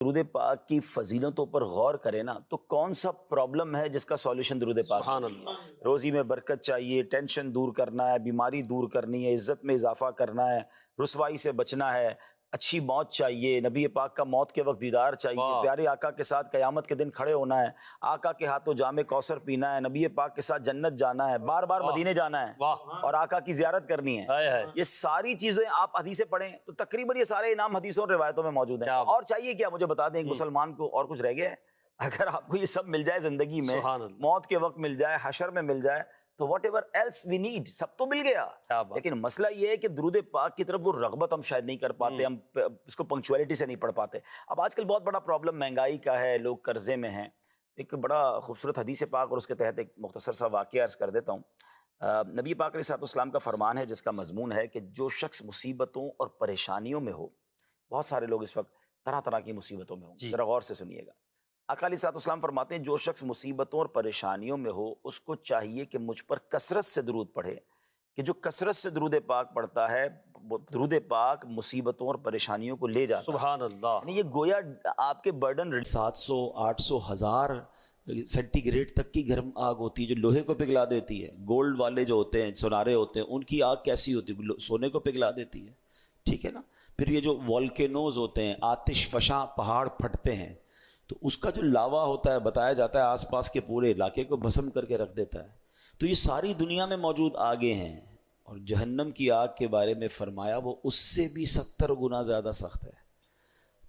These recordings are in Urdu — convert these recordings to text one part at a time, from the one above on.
درود پاک کی فضیلتوں پر غور کریں نا تو کون سا پرابلم ہے جس کا سولوشن درود پاک؟ سبحان اللہ۔ روزی میں برکت چاہیے، ٹینشن دور کرنا ہے، بیماری دور کرنی ہے، عزت میں اضافہ کرنا ہے، رسوائی سے بچنا ہے، اچھی موت چاہیے، نبی پاک کا موت کے وقت دیدار چاہیے، واہ۔ پیارے آقا کے ساتھ قیامت کے دن کھڑے ہونا ہے، آقا کے ہاتھوں جام کوثر پینا ہے، نبی پاک کے ساتھ جنت جانا ہے، بار بار واہ، مدینے جانا ہے واہ، اور آقا کی زیارت کرنی ہے۔ ہائے ہائے، یہ ساری چیزیں آپ حدیثیں پڑھیں تو تقریباً یہ سارے انعام حدیثوں اور روایتوں میں موجود ہیں۔ کیا اور چاہیے کیا مجھے بتا دیں ایک مسلمان کو، اور کچھ رہ گیا ہے؟ اگر آپ کو یہ سب مل جائے زندگی میں، سبحان اللہ، موت کے وقت مل جائے، حشر میں مل جائے، تو whatever else we need سب تو مل گیا۔ کیا بات۔ لیکن مسئلہ یہ ہے کہ درود پاک کی طرف وہ رغبت ہم شاید نہیں کر پاتے، ہم اس کو پنکچویلٹی سے نہیں پڑھ پاتے۔ اب آج کل بہت بڑا پرابلم مہنگائی کا ہے، لوگ قرضے میں ہیں۔ ایک بڑا خوبصورت حدیث پاک اور اس کے تحت ایک مختصر سا واقعہ عرض کر دیتا ہوں۔ نبی پاک علیہ الصلوۃ والسلام کا فرمان ہے جس کا مضمون ہے کہ جو شخص مصیبتوں اور پریشانیوں میں ہو، بہت سارے لوگ اس وقت طرح طرح کی مصیبتوں میں ہوں، جی۔ ذرا غور سے سنیے گا۔ آقا علیہ الصلوۃ والسلام فرماتے ہیں جو شخص مصیبتوں اور پریشانیوں میں ہو اس کو چاہیے کہ مجھ پر کثرت سے درود پڑھے، کہ جو کثرت سے درود پاک پڑھتا ہے وہ درود پاک مصیبتوں اور پریشانیوں کو لے جاتا ہے۔ سبحان اللہ۔ یعنی یہ گویا آپ کے برڈن 700 800 1000 سینٹی گریڈ تک کی گرم آگ ہوتی ہے جو لوہے کو پگھلا دیتی ہے۔ گولڈ والے جو ہوتے ہیں، سونارے ہوتے ہیں، ان کی آگ کیسی ہوتی ہے؟ سونے کو پگھلا دیتی ہے، ٹھیک ہے نا۔ پھر یہ جو والکینوز ہوتے ہیں، آتش فشاں پہاڑ پھٹتے ہیں تو اس کا جو لاوا ہوتا ہے بتایا جاتا ہے آس پاس کے پورے علاقے کو بھسم کر کے رکھ دیتا ہے۔ تو یہ ساری دنیا میں موجود آگیں ہیں، اور جہنم کی آگ کے بارے میں فرمایا وہ اس سے بھی 70 گنا زیادہ سخت ہے۔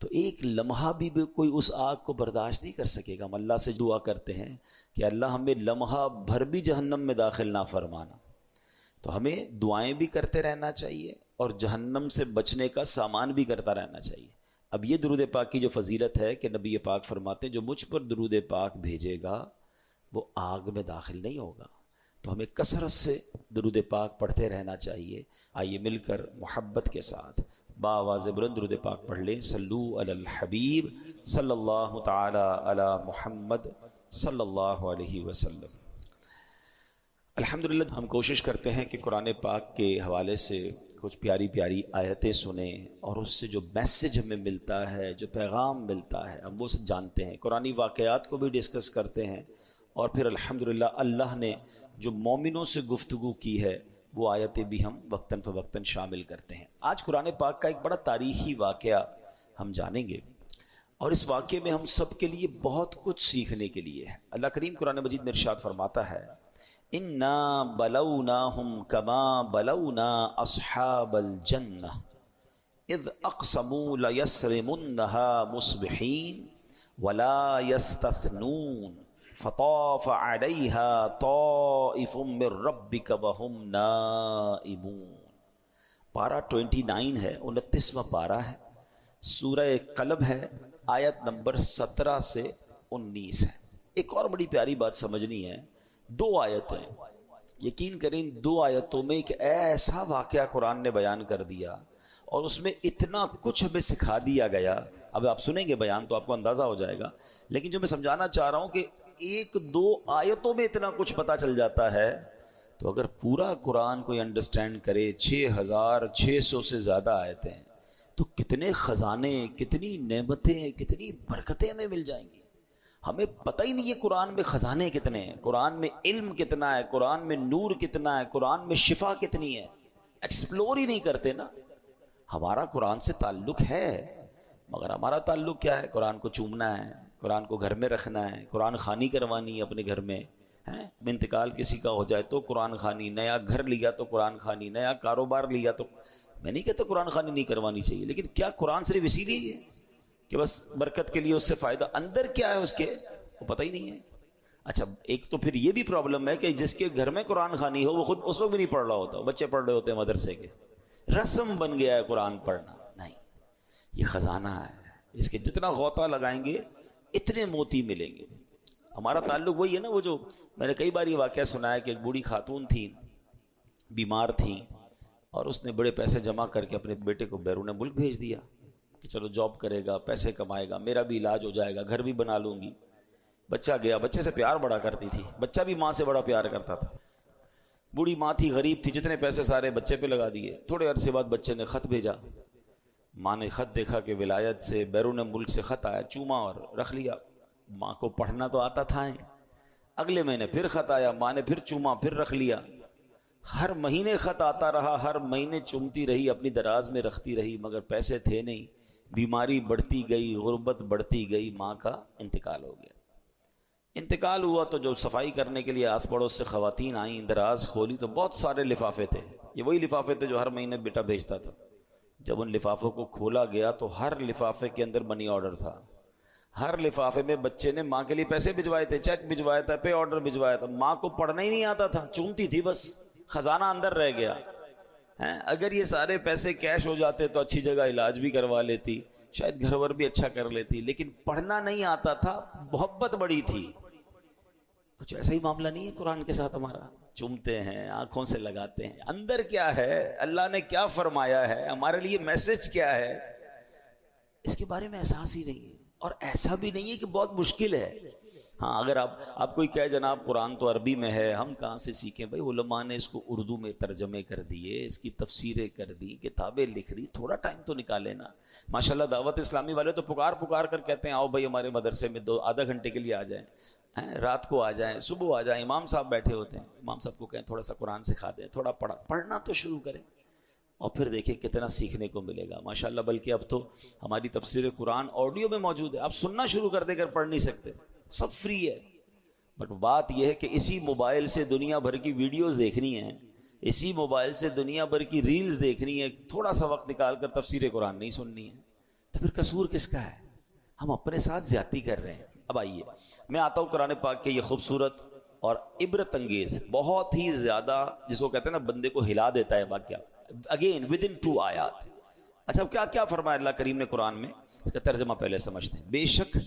تو ایک لمحہ بھی کوئی اس آگ کو برداشت نہیں کر سکے گا۔ ہم اللہ سے دعا کرتے ہیں کہ اللہ ہمیں لمحہ بھر بھی جہنم میں داخل نہ فرمانا۔ تو ہمیں دعائیں بھی کرتے رہنا چاہیے اور جہنم سے بچنے کا سامان بھی کرتا رہنا چاہیے۔ اب یہ درود پاک کی جو فضیلت ہے کہ نبی پاک فرماتے ہیں جو مجھ پر درود پاک بھیجے گا وہ آگ میں داخل نہیں ہوگا۔ تو ہمیں کثرت سے درود پاک پڑھتے رہنا چاہیے۔ آئیے مل کر محبت کے ساتھ بآواز بلند درود پاک پڑھ لیں۔ صلو علی الحبیب صلی اللہ تعالی علی محمد صلی اللہ علیہ وسلم۔ الحمدللہ ہم کوشش کرتے ہیں کہ قرآن پاک کے حوالے سے کچھ پیاری پیاری آیتیں سنیں اور اس سے جو میسج ہمیں ملتا ہے، جو پیغام ملتا ہے، ہم وہ سب جانتے ہیں۔ قرآنی واقعات کو بھی ڈسکس کرتے ہیں اور پھر الحمدللہ اللہ نے جو مومنوں سے گفتگو کی ہے وہ آیتیں بھی ہم وقتاً فوقتاً شامل کرتے ہیں۔ آج قرآن پاک کا ایک بڑا تاریخی واقعہ ہم جانیں گے اور اس واقعے میں ہم سب کے لیے بہت کچھ سیکھنے کے لیے ہے۔ اللہ کریم قرآن مجید میں ارشاد فرماتا ہے اِنَّا بَلَوْنَاهُمْ كَمَا بَلَوْنَا أَصْحَابَ الْجَنَّةِ اِذْ أَقْسَمُوا لَيَسْرِمُنَّهَا مُصْبِحِينَ وَلَا يَسْتَثْنُونَ فَطَافَ عَلَيْهَا طَائِفٌ مِّن رَّبِّكَ وَهُمْ نَائِمُونَ۔ پارہ 29 ہے، 29واں پارہ ہے، سورہ قلب ہے، آیت نمبر 17 سے 19 ہے۔ ایک اور بڑی پیاری بات سمجھنی ہے، دو آیتیں، یقین کریں دو آیتوں میں ایک ایسا واقعہ قرآن نے بیان کر دیا اور اس میں اتنا کچھ ہمیں سکھا دیا گیا۔ اب آپ سنیں گے بیان تو آپ کو اندازہ ہو جائے گا، لیکن جو میں سمجھانا چاہ رہا ہوں کہ ایک دو آیتوں میں اتنا کچھ پتہ چل جاتا ہے، تو اگر پورا قرآن کوئی انڈرسٹینڈ کرے، 6600 سے زیادہ آیتیں ہیں، تو کتنے خزانے، کتنی نعمتیں، کتنی برکتیں ہمیں مل جائیں گی۔ ہمیں پتہ ہی نہیں ہے قرآن میں خزانے کتنے ہیں، قرآن میں علم کتنا ہے، قرآن میں نور کتنا ہے، قرآن میں شفا کتنی ہے، ایکسپلور ہی نہیں کرتے نا۔ ہمارا قرآن سے تعلق ہے مگر ہمارا تعلق کیا ہے؟ قرآن کو چومنا ہے، قرآن کو گھر میں رکھنا ہے، قرآن خوانی کروانی ہے اپنے گھر میں، انتقال کسی کا ہو جائے تو قرآن خوانی، نیا گھر لیا تو قرآن خوانی، نیا کاروبار لیا تو، میں نہیں کہتا قرآن خوانی نہیں کروانی چاہیے، لیکن کیا قرآن صرف اسی لیے ہے کہ بس برکت کے لیے اس سے فائدہ؟ اندر کیا ہے اس کے وہ پتہ ہی نہیں ہے۔ اچھا ایک تو پھر یہ بھی پرابلم ہے کہ جس کے گھر میں قرآن خوانی ہو وہ خود اس وقت بھی نہیں پڑھ رہا ہوتا، بچے پڑھ رہے ہوتے ہیں مدرسے کے، رسم بن گیا ہے قرآن پڑھنا۔ نہیں، یہ خزانہ ہے، اس کے جتنا غوطہ لگائیں گے اتنے موتی ملیں گے۔ ہمارا تعلق وہی ہے نا، وہ جو میں نے کئی بار یہ واقعہ سنا ہے کہ ایک بوڑھی خاتون تھی، بیمار تھی، اور اس نے بڑے پیسے جمع کر کے اپنے بیٹے کو بیرون ملک بھیج دیا کہ چلو جاب کرے گا، پیسے کمائے گا، میرا بھی علاج ہو جائے گا، گھر بھی بنا لوں گی۔ بچہ گیا، بچے سے پیار بڑا کرتی تھی، بچہ بھی ماں سے بڑا پیار کرتا تھا۔ بوڑھی ماں تھی، غریب تھی، جتنے پیسے سارے بچے پہ لگا دیے۔ تھوڑے عرصے بعد بچے نے خط بھیجا، ماں نے خط دیکھا کہ ولایت سے بیرون ملک سے خط آیا، چوما اور رکھ لیا۔ ماں کو پڑھنا تو آتا تھا ہی۔ اگلے مہینے پھر خط آیا، ماں نے پھر چوما، پھر رکھ لیا۔ ہر مہینے خط آتا رہا، ہر مہینے چومتی رہی، اپنی دراز میں رکھتی رہی، مگر پیسے تھے نہیں۔ بیماری بڑھتی گئی، غربت بڑھتی گئی، ماں کا انتقال ہو گیا۔ انتقال ہوا تو جو صفائی کرنے کے لیے آس پڑوس سے خواتین آئیں، دراز کھولی تو بہت سارے لفافے تھے۔ یہ وہی لفافے تھے جو ہر مہینے بیٹا بھیجتا تھا۔ جب ان لفافوں کو کھولا گیا تو ہر لفافے کے اندر منی آرڈر تھا۔ ہر لفافے میں بچے نے ماں کے لیے پیسے بھجوائے تھے، چیک بھجوایا تھا، پے آرڈر بھجوایا تھا۔ ماں کو پڑھنا ہی نہیں آتا تھا، چومتی تھی بس، خزانہ اندر رہ گیا۔ اگر یہ سارے پیسے کیش ہو جاتے تو اچھی جگہ علاج بھی کروا لیتی، شاید گھر ور بھی اچھا کر لیتی، لیکن پڑھنا نہیں آتا تھا، محبت بڑی تھی۔ کچھ ایسا ہی معاملہ نہیں ہے قرآن کے ساتھ ہمارا؟ چومتے ہیں، آنکھوں سے لگاتے ہیں، اندر کیا ہے، اللہ نے کیا فرمایا ہے، ہمارے لیے میسج کیا ہے، اس کے بارے میں احساس ہی نہیں ہے۔ اور ایسا بھی نہیں ہے کہ بہت مشکل ہے۔ ہاں اگر آپ کوئی کہے جناب قرآن تو عربی میں ہے، ہم کہاں سے سیکھیں؟ بھائی علماء نے اس کو اردو میں ترجمے کر دیے، اس کی تفسیریں کر دی، کتابیں لکھ دی، تھوڑا ٹائم تو نکالے نا۔ ماشاءاللہ دعوت اسلامی والے تو پکار کر کہتے ہیں آؤ بھائی ہمارے مدرسے میں آدھا گھنٹے کے لیے آ جائیں، رات کو آ جائیں، صبح آ جائیں۔ امام صاحب بیٹھے ہوتے ہیں، امام صاحب کو کہیں تھوڑا سا قرآن سکھا دیں، تھوڑا پڑھنا تو شروع کریں، اور پھر دیکھیں کتنا سیکھنے کو ملے گا ماشاءاللہ۔ بلکہ اب تو ہماری تفسیر قرآن آڈیو میں موجود ہے، آپ سننا شروع کر دیں، اگر پڑھ نہیں سکتے سب فری ہے۔ بٹ بات یہ ہے کہ اسی موبائل سے دنیا بھر کی ویڈیوز دیکھنی ہے، اسی موبائل سے دنیا بھر کی ریلز دیکھنی ہے، تھوڑا سا وقت نکال کر تفسیر قرآن نہیں سننی ہے، تو پھر قصور کس کا ہے؟ ہم اپنے ساتھ زیادتی کر رہے ہیں۔ اب آئیے میں آتا ہوں قرآن پاک کے یہ خوبصورت اور عبرت انگیز، بہت ہی زیادہ جس کو کہتے ہیں نا بندے کو ہلا دیتا ہے واقعہ، اگین ود ان 2 آیات۔ اچھا اب کیا فرمایا اللہ کریم نے قرآن میں؟ اس کا ترجمہ پہلے سمجھتے ہیں۔ بے شک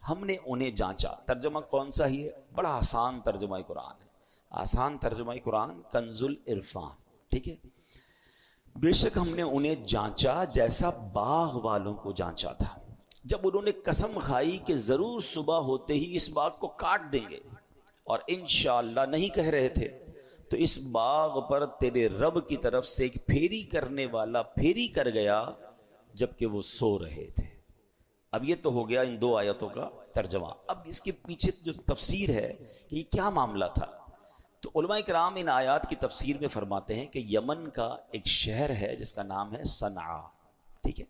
ہم نے انہیں جانچا، ترجمہ کون سا ہی ہے؟ بڑا آسان ترجمہ قرآن ہے، آسان ترجمہ قرآن، کنز العرفان، ٹھیک ہے۔ بے شک ہم نے انہیں جانچا جیسا باغ والوں کو جانچا تھا، جب انہوں نے قسم کھائی کہ ضرور صبح ہوتے ہی اس باغ کو کاٹ دیں گے، اور انشاءاللہ نہیں کہہ رہے تھے، تو اس باغ پر تیرے رب کی طرف سے ایک پھیری کرنے والا پھیری کر گیا جبکہ وہ سو رہے تھے۔ اب یہ تو ہو گیا ان 2 آیتوں کا ترجمہ۔ اب اس کے پیچھے جو تفسیر ہے کہ یہ کیا معاملہ تھا، تو علماء کرام ان آیات کی تفسیر میں فرماتے ہیں کہ یمن کا ایک شہر ہے جس کا نام ہے صنعاء، ٹھیک ہے۔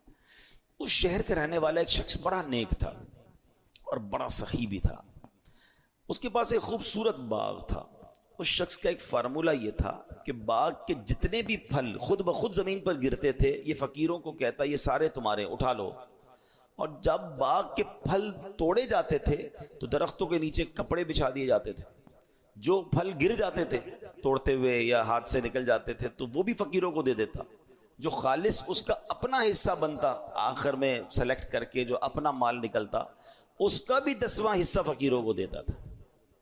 اس شہر کا رہنے والا ایک شخص بڑا نیک تھا اور بڑا سخی بھی تھا، اس کے پاس ایک خوبصورت باغ تھا۔ اس شخص کا ایک فارمولہ یہ تھا کہ باغ کے جتنے بھی پھل خود بخود زمین پر گرتے تھے، یہ فقیروں کو کہتا یہ سارے تمہارے، اٹھا لو۔ اور جب باغ کے پھل توڑے جاتے تھے تو درختوں کے نیچے کپڑے بچھا دیے جاتے تھے، جو پھل گر جاتے تھے توڑتے ہوئے یا ہاتھ سے نکل جاتے تھے تو وہ بھی فقیروں کو دے دیتا، جو خالص اس کا اپنا حصہ بنتا آخر میں سلیکٹ کر کے جو اپنا مال نکلتا اس کا بھی 10واں حصہ فقیروں کو دیتا تھا۔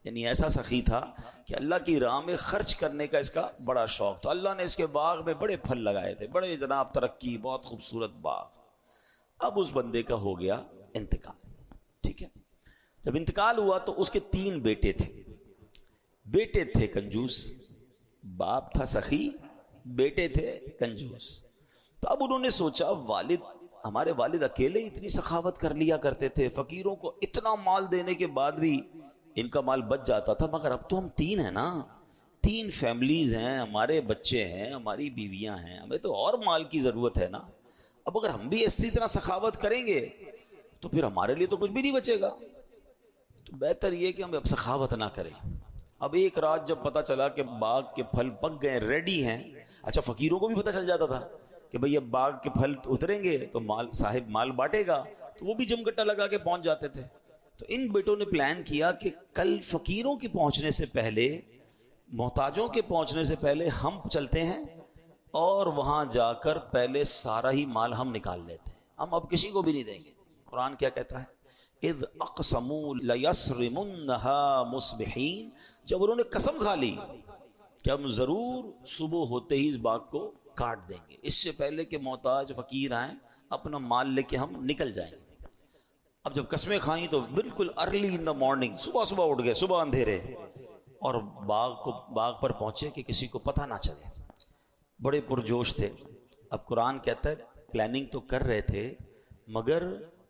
یعنی ایسا سخی تھا کہ اللہ کی راہ میں خرچ کرنے کا اس کا بڑا شوق تھا۔ اللہ نے اس کے باغ میں بڑے پھل لگائے تھے، بڑے جناب ترقی، بہت خوبصورت باغ۔ اب اس بندے کا ہو گیا انتقال، ٹھیک ہے۔ جب انتقال ہوا تو اس کے 3 بیٹے تھے، بیٹے تھے کنجوس، باپ تھا سخی، بیٹے تھے کنجوس۔ تو اب انہوں نے سوچا ہمارے والد اکیلے اتنی سخاوت کر لیا کرتے تھے، فقیروں کو اتنا مال دینے کے بعد بھی ان کا مال بچ جاتا تھا، مگر اب تو ہم 3 ہیں نا، 3 فیملیز ہیں، ہمارے بچے ہیں، ہماری بیویاں ہیں، ہمیں تو اور مال کی ضرورت ہے نا۔ اب اگر ہم بھی اسی طرح سخاوت کریں گے تو پھر ہمارے لیے تو کچھ بھی نہیں بچے گا، تو بہتر یہ کہ ہم اب سخاوت نہ کریں۔ اب ایک رات جب پتا چلا کہ باغ کے پھل پک گئے، ریڈی ہیں، اچھا فقیروں کو بھی پتا چل جاتا تھا کہ بھئی اب باغ کے پھل اتریں گے تو صاحب مال بانٹے گا، تو وہ بھی جم گٹا لگا کے پہنچ جاتے تھے۔ تو ان بیٹوں نے پلان کیا کہ کل فقیروں کے پہنچنے سے پہلے، محتاجوں کے پہنچنے سے پہلے ہم چلتے ہیں اور وہاں جا کر پہلے سارا ہی مال ہم نکال لیتے ہیں، ہم اب کسی کو بھی نہیں دیں گے۔ قرآن کیا کہتا ہے؟ اذ اقسموا لیصرمنها مصبحین، جب انہوں نے قسم کھا لی کہ ہم ضرور صبح ہوتے ہی اس باغ کو کاٹ دیں گے، اس سے پہلے کہ محتاج فقیر آئیں اپنا مال لے کے ہم نکل جائیں گے۔ اب جب قسمیں کھائیں تو بالکل ارلی ان دا مارننگ، صبح اٹھ گئے، صبح اندھیرے، اور باغ پر پہنچے کہ کسی کو پتہ نہ چلے، بڑے پرجوش تھے۔ اب قرآن کہتا ہے پلاننگ تو کر رہے تھے مگر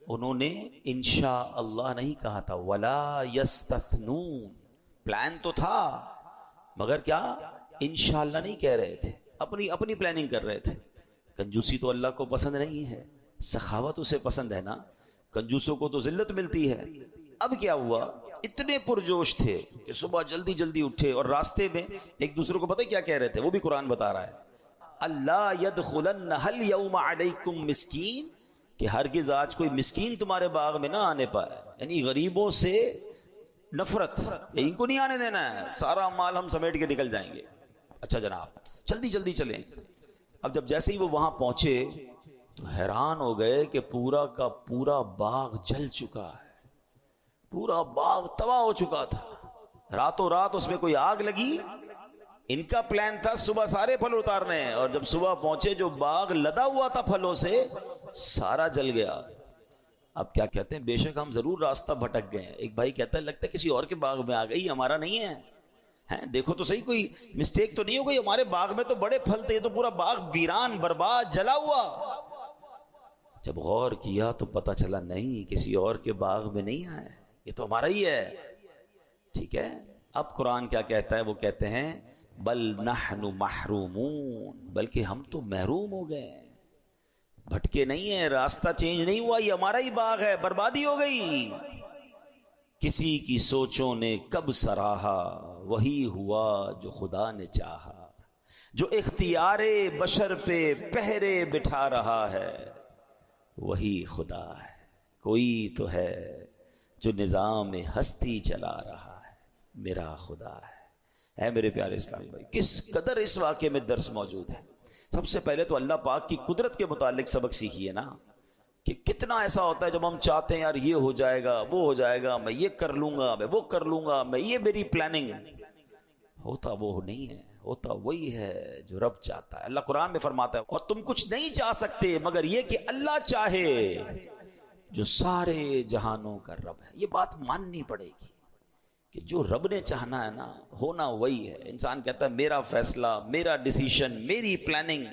انہوں نے انشاء اللہ نہیں کہا تھا، ولا یستثنون. پلان تو تھا مگر کیا انشاءاللہ نہیں کہہ رہے تھے، اپنی پلاننگ کر رہے تھے. کنجوسی تو اللہ کو پسند نہیں ہے، سخاوت اسے پسند ہے نا. کنجوسوں کو تو ذلت ملتی ہے. اب کیا ہوا، اتنے پرجوش تھے کہ صبح جلدی جلدی اٹھے اور راستے میں ایک دوسرے کو پتہ کیا کہہ رہے تھے، وہ بھی قرآن بتا رہا ہے، اللہ يدخلنها اليوم علیکم مسکین، کہ ہرگز آج کوئی مسکین تمہارے باغ میں نہ آنے پائے. یعنی غریبوں سے نفرت، ان کو نہیں آنے دینا ہے، سارا مال ہم سمیٹ کے نکل جائیں گے. اچھا جناب جلدی جلدی چلیں. اب جب جیسے ہی وہ وہاں پہنچے تو حیران ہو گئے کہ پورا کا پورا باغ جل چکا ہے، پورا باغ تباہ ہو چکا تھا. راتوں رات اس میں کوئی آگ لگی. ان کا پلان تھا صبح سارے پھل اتارنے، اور جب صبح پہنچے جو باغ لدا ہوا تھا پھلوں سے سارا جل گیا. اب کیا کہتے ہیں، بے شک ہم ضرور راستہ بھٹک گئے. ایک بھائی کہتا ہے لگتا ہے کسی اور کے باغ میں آ گئی، ہمارا نہیں ہے. دیکھو تو صحیح کوئی مسٹیک تو نہیں ہو گئی، ہمارے باغ میں تو بڑے پھل تھے، یہ تو پورا باغ ویران برباد جلا ہوا. جب غور کیا تو پتا چلا نہیں، کسی اور کے باغ میں نہیں آئے، یہ تو ہمارا ہی ہے. ٹھیک ہے. اب قرآن کیا کہتا ہے، وہ کہتے ہیں بل نحن محرومون، بلکہ ہم تو محروم ہو گئے، بھٹکے نہیں ہیں، راستہ چینج نہیں ہوا، یہ ہمارا ہی باغ ہے، بربادی ہو گئی. کسی کی سوچوں نے کب سراہا، وہی ہوا جو خدا نے چاہا. جو اختیار بشر پہ پہرے بٹھا رہا ہے وہی خدا ہے. کوئی تو ہے جو نظام ہستی چلا رہا ہے، میرا خدا ہے. اے میرے پیارے اسلامی بھائی، کس قدر اس واقعے میں درس موجود ہے. سب سے پہلے تو اللہ پاک کی قدرت کے متعلق سبق سیکھیے نا، کہ کتنا ایسا ہوتا ہے جب ہم چاہتے ہیں یار یہ ہو جائے گا، وہ ہو جائے گا، میں یہ کر لوں گا، میں وہ کر لوں گا، میں یہ میری پلاننگ. ہوتا وہ نہیں ہے، ہوتا وہی ہے جو رب چاہتا ہے. اللہ قرآن میں فرماتا ہے اور تم کچھ نہیں چاہ سکتے مگر یہ کہ اللہ چاہے جو سارے جہانوں کا رب ہے. یہ بات ماننی پڑے گی کہ جو رب نے چاہنا ہے نا، ہونا وہی ہے. انسان کہتا ہے میرا فیصلہ، میرا ڈیسیشن، میری پلاننگ،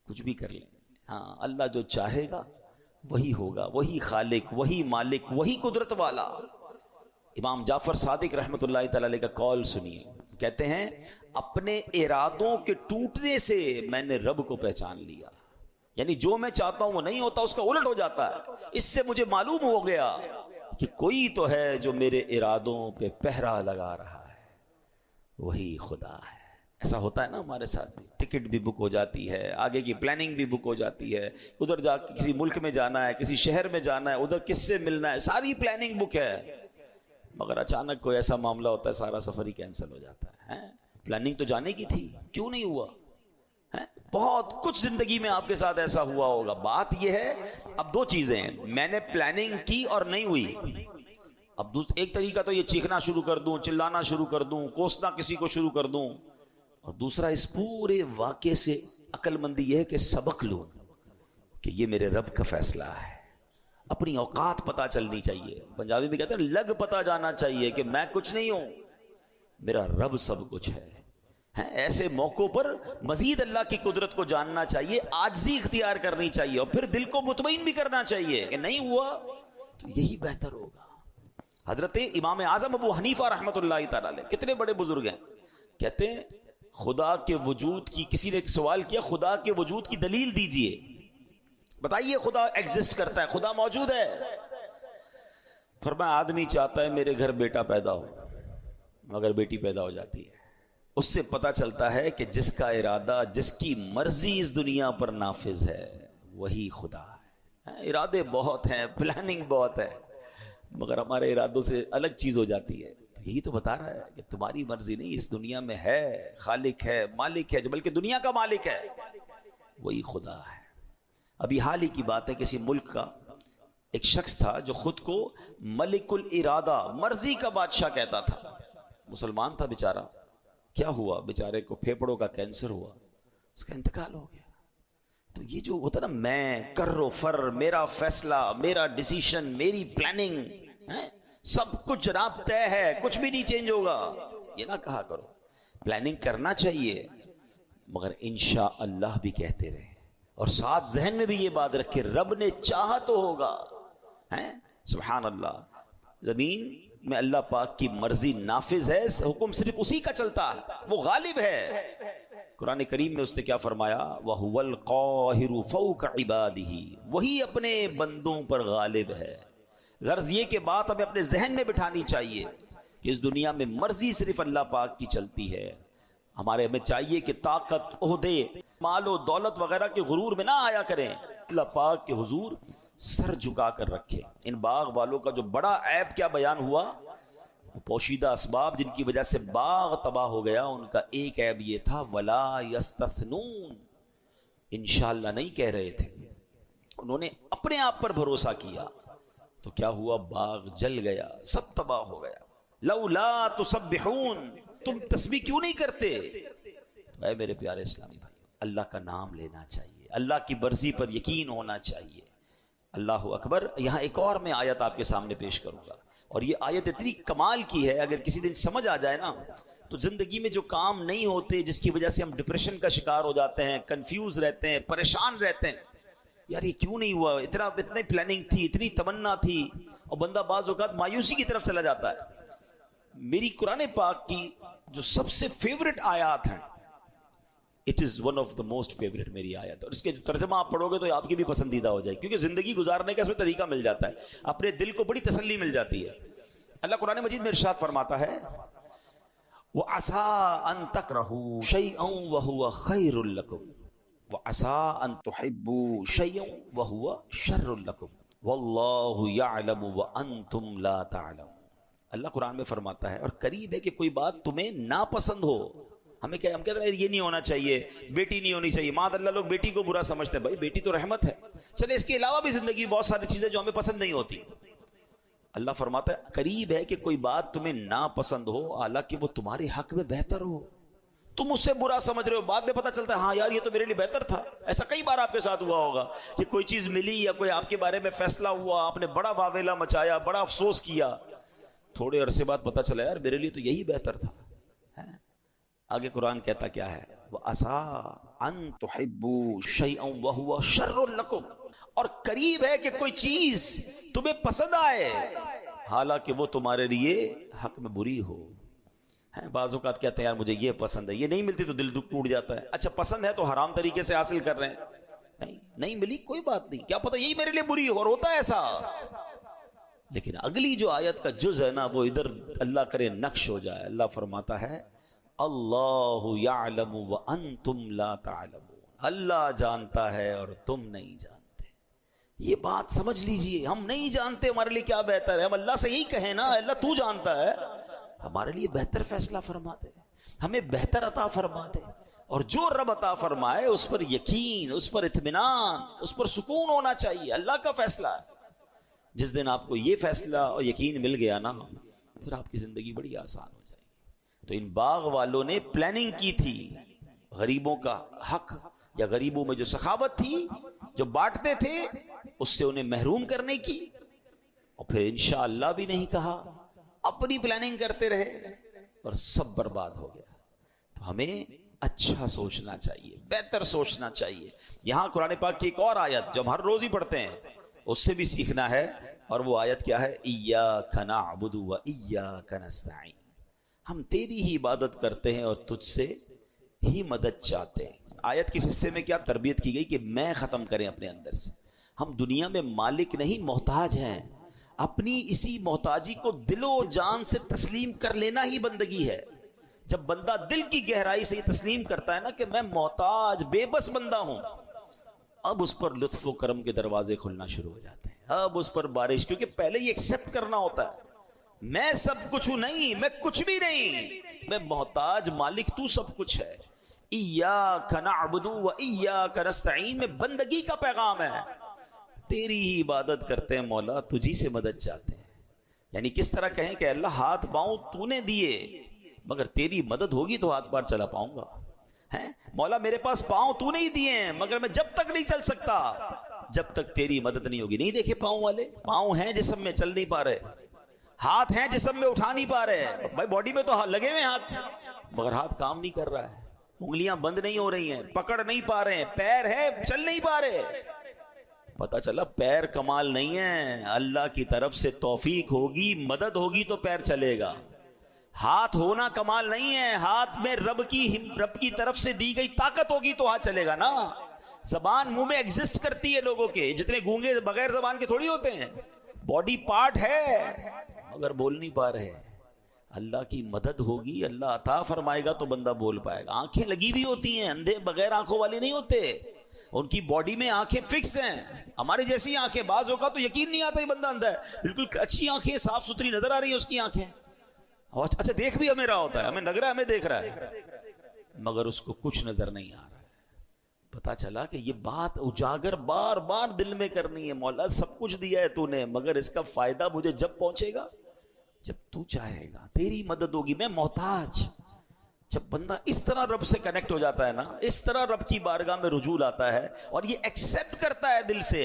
کچھ بھی کر لیں. ہاں اللہ جو چاہے گا وہی ہوگا، وہی خالق، وہی مالک، وہی قدرت والا. امام جعفر صادق رحمۃ اللہ تعالی علیہ کا قول سنیے، کہتے ہیں اپنے ارادوں کے ٹوٹنے سے میں نے رب کو پہچان لیا. یعنی جو میں چاہتا ہوں وہ نہیں ہوتا، اس کا الٹ ہو جاتا ہے. اس سے مجھے معلوم ہو گیا کہ کوئی تو ہے جو میرے ارادوں پہ پہرا لگا رہا ہے، وہی خدا ہے. ایسا ہوتا ہے نا ہمارے ساتھ، ٹکٹ بھی بک ہو جاتی ہے، آگے کی پلاننگ بھی بک ہو جاتی ہے، ادھر جا کے کسی ملک میں جانا ہے، کسی شہر میں جانا ہے، ادھر کس سے ملنا ہے، ساری پلاننگ بک ہے. مگر اچانک کوئی ایسا معاملہ ہوتا ہے سارا سفر ہی کینسل ہو جاتا ہے. پلاننگ تو جانے کی تھی، کیوں نہیں ہوا؟ بہت کچھ زندگی میں آپ کے ساتھ ایسا ہوا ہوگا. بات یہ ہے اب دو چیزیں ہیں، میں نے پلاننگ کی اور نہیں ہوئی. اب ایک طریقہ تو یہ چیخنا شروع کر دوں، چلانا شروع کر دوں، کوسنا کسی کو شروع کر دوں، اور دوسرا اس پورے واقعے سے عقل مندی یہ ہے کہ سبق لوں کہ یہ میرے رب کا فیصلہ ہے. اپنی اوقات پتہ چلنی چاہیے. پنجابی میں کہتے ہیں لگ پتہ جانا چاہیے کہ میں کچھ نہیں ہوں، میرا رب سب کچھ ہے. ایسے موقعوں پر مزید اللہ کی قدرت کو جاننا چاہیے، عاجزی اختیار کرنی چاہیے، اور پھر دل کو مطمئن بھی کرنا چاہیے کہ نہیں ہوا تو یہی بہتر ہوگا. حضرت امام اعظم ابو حنیفہ رحمۃ اللہ تعالی علیہ کتنے بڑے بزرگ ہیں، کہتے ہیں خدا کے وجود کی، کسی نے ایک سوال کیا خدا کے وجود کی دلیل دیجئے، بتائیے خدا ایگزسٹ کرتا ہے، خدا موجود ہے. فرمایا آدمی چاہتا ہے میرے گھر بیٹا پیدا ہو، مگر بیٹی پیدا ہو جاتی ہے. اس سے پتہ چلتا ہے کہ جس کا ارادہ، جس کی مرضی اس دنیا پر نافذ ہے وہی خدا ہے. ارادے بہت ہیں، پلاننگ بہت ہے، مگر ہمارے ارادوں سے الگ چیز ہو جاتی ہے. یہی تو بتا رہا ہے کہ تمہاری مرضی نہیں، اس دنیا میں ہے خالق ہے، مالک ہے، بلکہ دنیا کا مالک ہے وہی خدا ہے. ابھی حال ہی کی بات ہے، کسی ملک کا ایک شخص تھا جو خود کو ملک الارادہ، مرضی کا بادشاہ کہتا تھا. مسلمان تھا بیچارہ. کیا ہوا بیچارے کو؟ پھیپڑوں کا کینسر ہوا، اس کا انتقال ہو گیا. تو یہ جو ہوتا نا میں کر و فر، میرا فیصلہ، میرا ڈیسیشن، میری پلاننگ، سب کچھ جناب طے ہے، کچھ بھی نہیں چینج ہوگا، یہ نہ کہا کرو. پلاننگ کرنا چاہیے مگر انشاء اللہ بھی کہتے رہے. اور ساتھ ذہن میں بھی یہ بات رکھے رب نے چاہا تو ہوگا. سبحان اللہ. زمین میں اللہ پاک کی مرضی نافذ ہے, حکم صرف اسی کا چلتا ہے, وہ غالب ہے. قرآن کریم میں اس نے کیا فرمایا؟ وَهُوَ الْقَاهِرُ فَوْقَ عِبَادِهِ, وہی اپنے بندوں پر غالب ہے. غرض یہ کہ بات ہمیں اپنے ذہن میں بٹھانی چاہیے کہ اس دنیا میں مرضی صرف اللہ پاک کی چلتی ہے. ہمیں چاہیے کہ طاقت, عہدے, مال و دولت وغیرہ کے غرور میں نہ آیا کریں, اللہ پاک کے حضور سر جھکا کر رکھے. ان باغ والوں کا جو بڑا عیب کیا بیان ہوا, پوشیدہ اسباب جن کی وجہ سے باغ تباہ ہو گیا, ان کا ایک عیب یہ تھا ولا یستثنون, انشاءاللہ نہیں کہہ رہے تھے. انہوں نے اپنے آپ پر بھروسہ کیا تو کیا ہوا؟ باغ جل گیا, سب تباہ ہو گیا. لولا تسبحون, تم تسبیح کیوں نہیں کرتے؟ اے میرے پیارے اسلامی بھائی, اللہ کا نام لینا چاہیے, اللہ کی مرضی پر یقین ہونا چاہیے. اللہ اکبر. یہاں ایک اور میں آیت آپ کے سامنے پیش کروں گا, اور یہ آیت اتنی کمال کی ہے, اگر کسی دن سمجھ آ جائے نا تو زندگی میں جو کام نہیں ہوتے, جس کی وجہ سے ہم ڈپریشن کا شکار ہو جاتے ہیں, کنفیوز رہتے ہیں, پریشان رہتے ہیں, یار یہ کیوں نہیں ہوا, اتنی پلاننگ تھی, اتنی تمنا تھی, اور بندہ بعض اوقات مایوسی کی طرف چلا جاتا ہے. میری قرآن پاک کی جو سب سے فیورٹ آیات ہیں, it is one of the most favourite میری آیت, اور اس کے جو ترجمہ آپ پڑھو گے تو آپ کی بھی پسندیدہ ہو جائے, کیونکہ زندگی گزارنے کا اس میں طریقہ مل جاتا ہے, اپنے دل کو بڑی تسلی مل جاتی ہے. اللہ قرآن مجید میں ارشاد فرماتا ہے وَعَسَىٰ أَن تَكْرَهُوا شَيْئًا وَهُوَ خَيْرٌ لَكُمْ وَعَسَىٰ أَن تُحِبُّوا شَيْئًا وَهُوَ شَرٌّ لَكُمْ وَاللَّهُ يَعْلَمُ وَأَنْتُمْ لَا تَعْلَمُونَ. اللہ قرآن میں فرماتا ہے, اور قریب ہے کہ کوئی بات تمہیں ناپسند ہو. ہم کہتے ہیں یہ نہیں ہونا چاہیے, بیٹی نہیں ہونی چاہیے, ماذ اللہ لوگ بیٹی کو برا سمجھتے ہیں. بھائی بیٹی تو رحمت ہے, چلے اس کے علاوہ بھی زندگی بہت ساری چیزیں جو ہمیں پسند نہیں ہوتی. اللہ فرماتا ہے قریب ہے کہ کوئی بات تمہیں ناپسند ہو, حالانکہ وہ تمہارے حق میں بہتر ہو. تم اس سے برا سمجھ رہے ہو, بعد میں پتہ چلتا ہے ہاں یار یہ تو میرے لیے بہتر تھا. ایسا کئی بار آپ کے ساتھ ہوا ہوگا کہ کوئی چیز ملی یا کوئی آپ کے بارے میں فیصلہ ہوا, آپ نے بڑا واویلا مچایا, بڑا افسوس کیا, تھوڑے عرصے بعد پتہ چلا یار میرے لیے تو یہی بہتر تھا. آگے قرآن کہتا کیا ہے؟ وَعَسَىٰ أَن تُحِبُّوا شَيْئًا وَهُوَ شَرٌّ لَكُمْ, اور قریب ہے کہ کوئی چیز تمہیں پسند آئے حالانکہ وہ تمہارے لیے حق میں بری ہو. بعض اوقات کہتے ہیں یار مجھے یہ پسند ہے, یہ نہیں ملتی تو دل ٹوٹ جاتا ہے. اچھا پسند ہے تو حرام طریقے سے حاصل کر رہے ہیں, نہیں ملی کوئی بات نہیں, کیا پتہ یہی میرے لیے بری ہو, اور ہوتا ہے ایسا. لیکن اگلی جو آیت کا جز ہے نا, وہ ادھر اللہ کرے نقش ہو جائے. اللہ فرماتا ہے اللہ یعلم وانتم لا تعلمون, اللہ جانتا ہے اور تم نہیں جانتے. یہ بات سمجھ لیجئے, ہم نہیں جانتے ہمارے لیے کیا بہتر ہے. ہم اللہ سے یہی کہیں نا, اللہ تو جانتا ہے, ہمارے لیے بہتر فیصلہ فرما دے, ہمیں بہتر عطا فرما دے. اور جو رب عطا فرمائے اس پر یقین, اس پر اطمینان, اس پر سکون ہونا چاہیے. اللہ کا فیصلہ ہے. جس دن آپ کو یہ فیصلہ اور یقین مل گیا نا, پھر آپ کی زندگی بڑی آسان ہو جائے گی. تو ان باغ والوں نے پلاننگ کی تھی, غریبوں کا حق یا غریبوں میں جو سخاوت تھی, جو بانٹتے تھے, اس سے انہیں محروم کرنے کی, اور پھر انشاءاللہ بھی نہیں کہا, اپنی پلاننگ کرتے رہے اور سب برباد ہو گیا. تو ہمیں اچھا سوچنا چاہیے, بہتر سوچنا چاہیے. یہاں قرآن پاک کی ایک اور آیت جو ہم ہر روز ہی پڑھتے ہیں, اس سے بھی سیکھنا ہے, اور وہ آیت کیا ہے؟ ایاک نعبد و ایاک نستعین, ہم تیری ہی عبادت کرتے ہیں اور تجھ سے ہی مدد چاہتے ہیں. آیت کے حصے میں کیا تربیت کی گئی کہ میں ختم کریں اپنے اندر سے. ہم دنیا میں مالک نہیں محتاج ہیں. اپنی اسی محتاجی کو دل و جان سے تسلیم کر لینا ہی بندگی ہے. جب بندہ دل کی گہرائی سے یہ تسلیم کرتا ہے نا کہ میں محتاج بے بس بندہ ہوں, اب اس پر لطف و کرم کے دروازے کھلنا شروع ہو جاتے ہیں. اب اس پر بارش, کیونکہ پہلے یہ ایکسپٹ کرنا ہوتا ہے, میں سب کچھ ہوں نہیں, میں کچھ بھی نہیں, میں محتاج, مالک تو سب کچھ ہے. ایاک نعبد و ایاک نستعین میں بندگی کا پیغام ہے. تیری ہی عبادت کرتے ہیں مولا, تجھی سے مدد چاہتے ہیں. یعنی کس طرح کہیں کہ اللہ ہاتھ پاؤں تو نے دیے, مگر تیری مدد ہوگی تو ہاتھ پار چلا پاؤں گا. مولا میرے پاس پاؤں تو نہیں دیے ہیں, مگر میں جب تک نہیں چل سکتا جب تک تیری مدد نہیں ہوگی. نہیں دیکھے پاؤں والے, پاؤں ہیں جسم میں چل نہیں پا رہے, ہاتھ ہیں جسم میں اٹھا نہیں پا رہے. بھائی باڈی میں تو لگے ہوئے ہاتھ, مگر ہاتھ کام نہیں کر رہا ہے. انگلیاں بند نہیں ہو رہی ہیں، پکڑ نہیں پا رہے ہیں، پیر ہے چل نہیں پا رہے. پتا چلا پیر کمال نہیں ہے، اللہ کی طرف سے توفیق ہوگی، مدد ہوگی تو پیر چلے گا. ہاتھ ہونا کمال نہیں ہے، ہاتھ میں رب کی طرف سے دی گئی طاقت ہوگی تو ہاتھ چلے گا نا. زبان منہ میں ایگزسٹ کرتی ہے لوگوں کے، جتنے گونگے بغیر زبان کے تھوڑی ہوتے ہیں. باڈی پارٹ ہے مگر بول نہیں پا رہے. اللہ کی مدد ہوگی، اللہ عطا فرمائے گا تو بندہ بول پائے گا. آنکھیں لگی ہوئی ہوتی ہیں، اندھے بغیر آنکھوں والے نہیں ہوتے، ان کی باڈی میں آنکھیں فکس ہیں. ہمارے جیسی آنکھیں، بعض ہوگا تو یقین نہیں آتا یہ بندہ اندھا ہے، بالکل اچھی آنکھیں صاف ستھری نظر آ رہی ہیں اس کی آنکھیں، اچھا دیکھ بھی ہمیں رہا ہوتا ہے، ہمیں لگ رہا ہے ہمیں دیکھ رہا ہے، مگر اس کو کچھ نظر نہیں آ رہا ہے. پتا چلا کہ یہ بات اجاگر بار بار دل میں کرنی ہے. مولا سب کچھ دیا ہے تو نے، مگر اس کا فائدہ مجھے جب پہنچے گا جب تو چاہے گا، تیری مدد ہوگی، میں محتاج. جب بندہ اس طرح رب سے کنیکٹ ہو جاتا ہے نا، اس طرح رب کی بارگاہ میں رجوع لاتا ہے اور یہ ایکسپٹ کرتا ہے دل سے،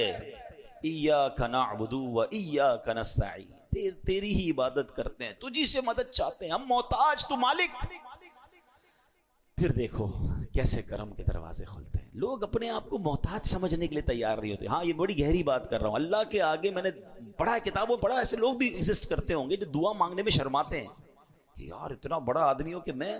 ایاک نعبد و ایاک نستعین، تیری ہی عبادت کرتے ہیں، تجھی سے مدد چاہتے ہیں، ہم محتاج، تو مالک. پھر دیکھو کیسے کرم کے دروازے کھلتے ہیں. لوگ اپنے آپ کو محتاج سمجھنے کے لیے تیار نہیں ہوتے. ہاں یہ بڑی گہری بات کر رہا ہوں، اللہ کے آگے میں نے پڑھا ہے، کتابوں پڑھا، ایسے لوگ بھی ایگزسٹ کرتے ہوں گے جو دعا مانگنے میں شرماتے ہیں کہ یار اتنا بڑا آدمی ہو کہ میں،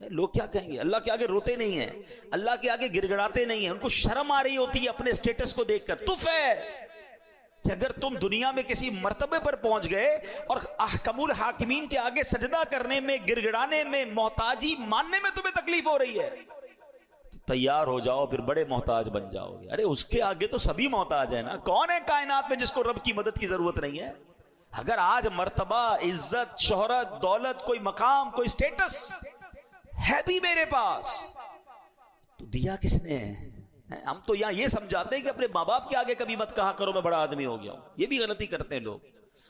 لوگ کیا کہیں گے. اللہ کے آگے روتے نہیں ہیں، اللہ کے آگے گڑ گڑاتے نہیں ہیں، ان کو شرم آ رہی ہوتی ہے اپنے اسٹیٹس کو دیکھ کر. تف ہے کہ اگر تم دنیا میں کسی مرتبے پر پہنچ گئے اور احکم الحاکمین کے آگے سجدہ کرنے میں، گڑ گڑانے میں، محتاجی ماننے میں تمہیں تکلیف ہو رہی ہے، تو تیار ہو جاؤ، پھر بڑے محتاج بن جاؤ گے. ارے اس کے آگے تو سبھی محتاج ہیں نا. کون ہے کائنات میں جس کو رب کی مدد کی ضرورت نہیں ہے؟ اگر آج مرتبہ، عزت، شہرت، دولت، کوئی مقام، کوئی اسٹیٹس ہے بھی میرے پاس، تو دیا کس نے ہے؟ ہم تو یہاں یہ سمجھاتے ہیں کہ اپنے ماں باپ کے آگے کبھی مت کہا کرو میں بڑا آدمی ہو گیا ہوں. یہ بھی غلطی کرتے ہیں لوگ.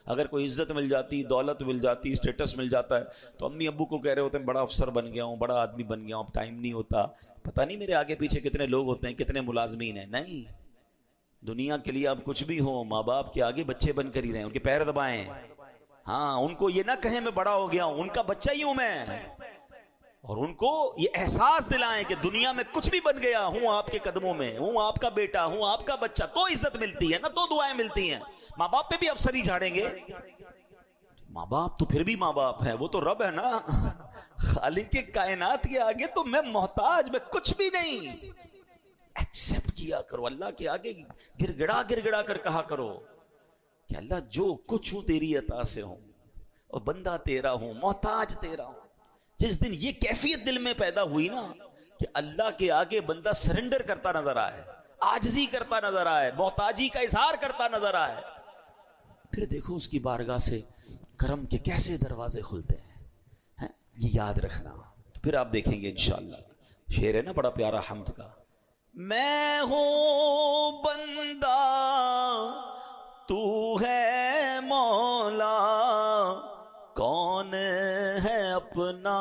اگر کوئی عزت مل جاتی، دولت مل جاتی، اسٹیٹس مل جاتا ہے تو امی ابو کو کہہ رہے ہوتے ہیں بڑا افسر بن گیا ہوں، بڑا آدمی بن گیا ہوں، اب ٹائم نہیں ہوتا. پتہ نہیں میرے آگے پیچھے کتنے لوگ ہوتے ہیں، کتنے ملازمین ہیں. نہیں، دنیا کے لیے آپ کچھ بھی ہو، ماں باپ کے آگے بچے بن کر ہی رہیں، ان کے پیر دبائیں. ہاں، ان کو یہ نہ کہیں میں بڑا ہو گیا ہوں، ان کا بچہ ہی ہوں میں، اور ان کو یہ احساس دلائیں کہ دنیا میں کچھ بھی بن گیا ہوں آپ کے قدموں میں، ہوں آپ کا بیٹا، ہوں آپ کا بچہ، تو عزت ملتی ہے نا، تو دعائیں ملتی ہیں. ماں باپ پہ بھی افسری جھاڑیں گے؟ ماں باپ تو پھر بھی ماں باپ ہیں، وہ تو رب ہے نا. خالق کے کائنات کے آگے تو میں محتاج، میں کچھ بھی نہیں. ایکسپٹ کیا کرو، اللہ کے آگے گڑ گڑا کر کہا کرو کہ اللہ جو کچھ ہوں تیری عطا سے ہوں، اور بندہ تیرا ہوں، محتاج تیرا ہوں. جس دن یہ کیفیت دل میں پیدا ہوئی نا کہ اللہ کے آگے بندہ سرنڈر کرتا نظر آئے، عاجزی کرتا نظر آئے، محتاجی کا اظہار کرتا نظر آئے، پھر دیکھو اس کی بارگاہ سے کرم کے کیسے دروازے کھلتے ہیں. یہ یاد رکھنا. تو پھر آپ دیکھیں گے انشاءاللہ. شعر ہے نا بڑا پیارا حمد کا، میں ہوں بندہ تو ہے مولا، کون ہے اپنا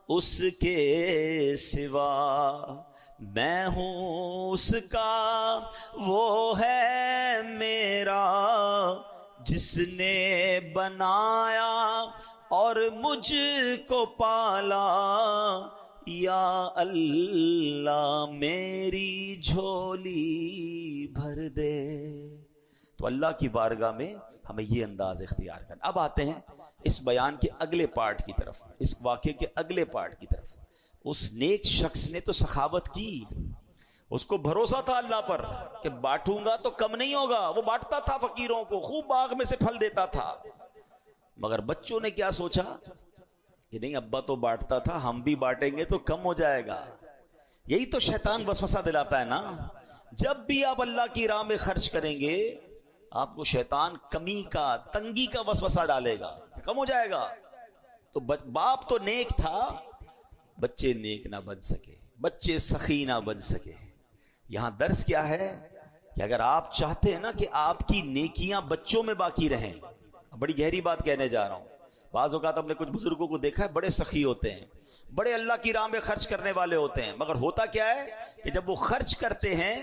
اس کے سوا، میں ہوں اس کا وہ ہے میرا جس نے بنایا اور مجھ کو پالا، یا اللہ میری جھولی بھر دے. تو اللہ کی بارگاہ میں ہمیں یہ انداز اختیار کرنا. اب آتے ہیں اس بیان کے اگلے پارٹ کی طرف، اس واقعے کے اگلے پارٹ کی طرف. اس نیک شخص نے تو سخاوت کی، اس کو بھروسہ تھا اللہ پر کہ بانٹوں گا تو کم نہیں ہوگا. وہ بانٹتا تھا فقیروں کو، خوب باغ میں سے پھل دیتا تھا. مگر بچوں نے کیا سوچا کہ نہیں، ابا تو بانٹتا تھا، ہم بھی بانٹیں گے تو کم ہو جائے گا. یہی تو شیطان وسوسہ دلاتا ہے نا. جب بھی آپ اللہ کی راہ میں خرچ کریں گے، آپ کو شیطان کمی کا، تنگی کا وسوسہ ڈالے گا، کم ہو جائے گا. تو باپ تو نیک تھا، بچے نیک نہ بن سکے، بچے سخی نہ بن سکے. یہاں درس کیا ہے کہ اگر آپ چاہتے ہیں نا کہ آپ کی نیکیاں بچوں میں باقی رہیں، بڑی گہری بات کہنے جا رہا ہوں. بعض اوقات ہم نے کچھ بزرگوں کو دیکھا ہے، بڑے سخی ہوتے ہیں، بڑے اللہ کی راہ میں خرچ کرنے والے ہوتے ہیں، مگر ہوتا کیا ہے کہ جب وہ خرچ کرتے ہیں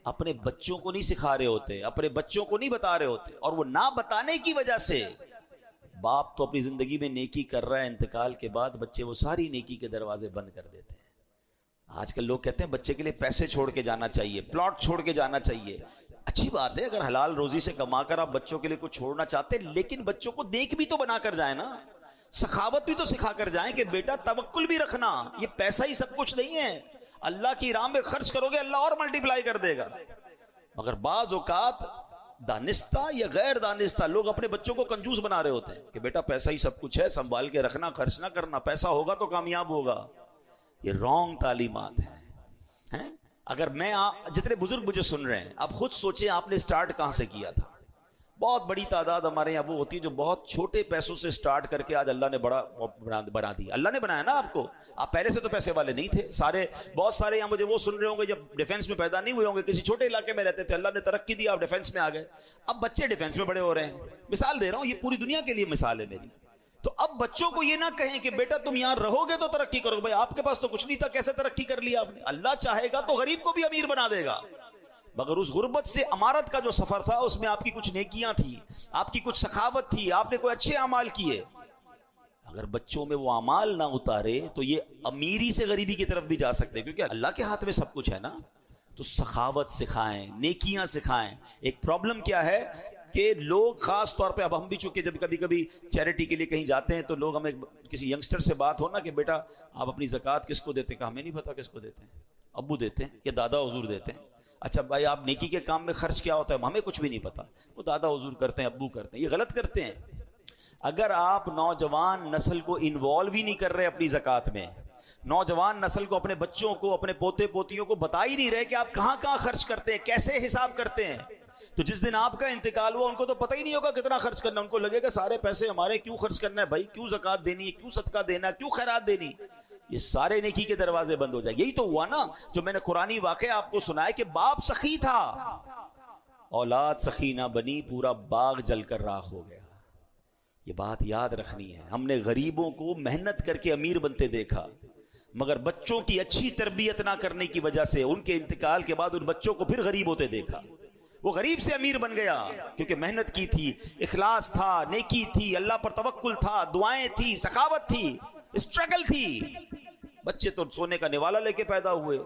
اپنے بچوں کو نہیں سکھا رہے ہوتے، اپنے بچوں کو نہیں بتا رہے ہوتے، اور وہ نہ بتانے کی وجہ سے باپ تو اپنی زندگی میں نیکی کر رہا ہے، انتقال کے بعد بچے وہ ساری نیکی کے دروازے بند کر دیتے ہیں. آج کل لوگ کہتے ہیں بچے کے لیے پیسے چھوڑ کے جانا چاہیے، پلاٹ چھوڑ کے جانا چاہیے. اچھی بات ہے اگر حلال روزی سے کما کر آپ بچوں کے لیے کچھ چھوڑنا چاہتے ہیں، لیکن بچوں کو نیک بھی تو بنا کر جائیں نا، سخاوت بھی تو سکھا کر جائیں کہ بیٹا توکل بھی رکھنا، یہ پیسہ ہی سب کچھ نہیں ہے، اللہ کی راہ میں خرچ کرو گے اللہ اور ملٹیپلائی کر دے گا. مگر بعض اوقات دانستہ یا غیر دانستہ لوگ اپنے بچوں کو کنجوس بنا رہے ہوتے ہیں کہ بیٹا پیسہ ہی سب کچھ ہے، سنبھال کے رکھنا، خرچ نہ کرنا، پیسہ ہوگا تو کامیاب ہوگا. یہ رانگ تعلیمات ہیں. اگر میں جتنے بزرگ مجھے سن رہے ہیں، آپ خود سوچیں آپ نے سٹارٹ کہاں سے کیا تھا. بہت بڑی تعداد ہمارے یہاں وہ ہوتی ہے جو بہت چھوٹے پیسوں سے سٹارٹ کر کے آج اللہ نے بڑا بنا دیا. اللہ نے بنایا نا آپ کو، آپ پہلے سے تو پیسے والے نہیں تھے. بہت سارے یہاں مجھے وہ سن رہے ہوں گے جب ڈیفنس میں پیدا نہیں ہوئے ہوں گے، کسی چھوٹے علاقے میں رہتے تھے، اللہ نے ترقی دی، آپ ڈیفنس میں آ گئے، اب بچے ڈیفنس میں بڑے ہو رہے ہیں. مثال دے رہا ہوں، یہ پوری دنیا کے لیے مثال ہے میری. تو اب بچوں کو یہ نہ کہیں کہ بیٹا تم یہاں رہو گے تو ترقی کرو گے. بھائی آپ کے پاس تو کچھ نہیں تھا، کیسے ترقی کر لیا آپ نے؟ اللہ چاہے گا تو غریب کو بھی امیر بنا دے گا. مگر اس غربت سے امارت کا جو سفر تھا اس میں آپ کی کچھ نیکیاں تھی، آپ کی کچھ سخاوت تھی، آپ نے کوئی اچھے اعمال کیے. اگر بچوں میں وہ اعمال نہ اتارے تو یہ امیری سے غریبی کی طرف بھی جا سکتے، کیونکہ اللہ کے ہاتھ میں سب کچھ ہے نا. تو سخاوت سکھائیں، نیکیاں سکھائیں. ایک پرابلم کیا ہے کہ لوگ خاص طور پہ، اب ہم بھی چونکہ جب کبھی کبھی چیریٹی کے لیے کہیں جاتے ہیں تو لوگ ہمیں کسی ینگسٹر سے بات ہو نا کہ بیٹا آپ اپنی زکوٰۃ کس کو دیتے ہیں، کہ ہمیں نہیں پتا کس کو دیتے ہیں، ابو دیتے ہیں یا دادا حضور دیتے ہیں. اچھا بھائی آپ نیکی کے کام میں خرچ کیا ہوتا ہے، ہمیں کچھ بھی نہیں پتا، وہ دادا حضور کرتے ہیں، ابو کرتے ہیں. یہ غلط کرتے ہیں. اگر آپ نوجوان نسل کو انوالو ہی نہیں کر رہے اپنی زکوٰۃ میں، نوجوان نسل کو، اپنے بچوں کو، اپنے پوتے پوتیوں کو بتا ہی نہیں رہے کہ آپ کہاں کہاں خرچ کرتے ہیں، کیسے حساب کرتے ہیں، تو جس دن آپ کا انتقال ہوا ان کو تو پتہ ہی نہیں ہوگا کتنا خرچ کرنا. ان کو لگے گا سارے پیسے ہمارے، کیوں خرچ کرنا ہے بھائی، کیوں زکوٰۃ دینی ہے، کیوں صدقہ دینا ہے، کیوں خیرات دینی. یہ سارے نیکی کے دروازے بند ہو جائیں. یہی تو ہوا نا جو میں نے قرآنی واقعہ آپ کو سنایا کہ باپ سخی تھا، اولاد سخی نہ بنی، پورا باغ جل کر راکھ ہو گیا. یہ بات یاد رکھنی ہے. ہم نے غریبوں کو محنت کر کے امیر بنتے دیکھا، مگر بچوں کی اچھی تربیت نہ کرنے کی وجہ سے ان کے انتقال کے بعد ان بچوں کو پھر غریب ہوتے دیکھا. وہ غریب سے امیر بن گیا کیونکہ محنت کی تھی، اخلاص تھا، نیکی تھی، اللہ پر توکل تھا، دعائیں تھی، سخاوت تھی، اسٹرگل تھی. بچے تو سونے کا نوالا لے کے پیدا ہوئے،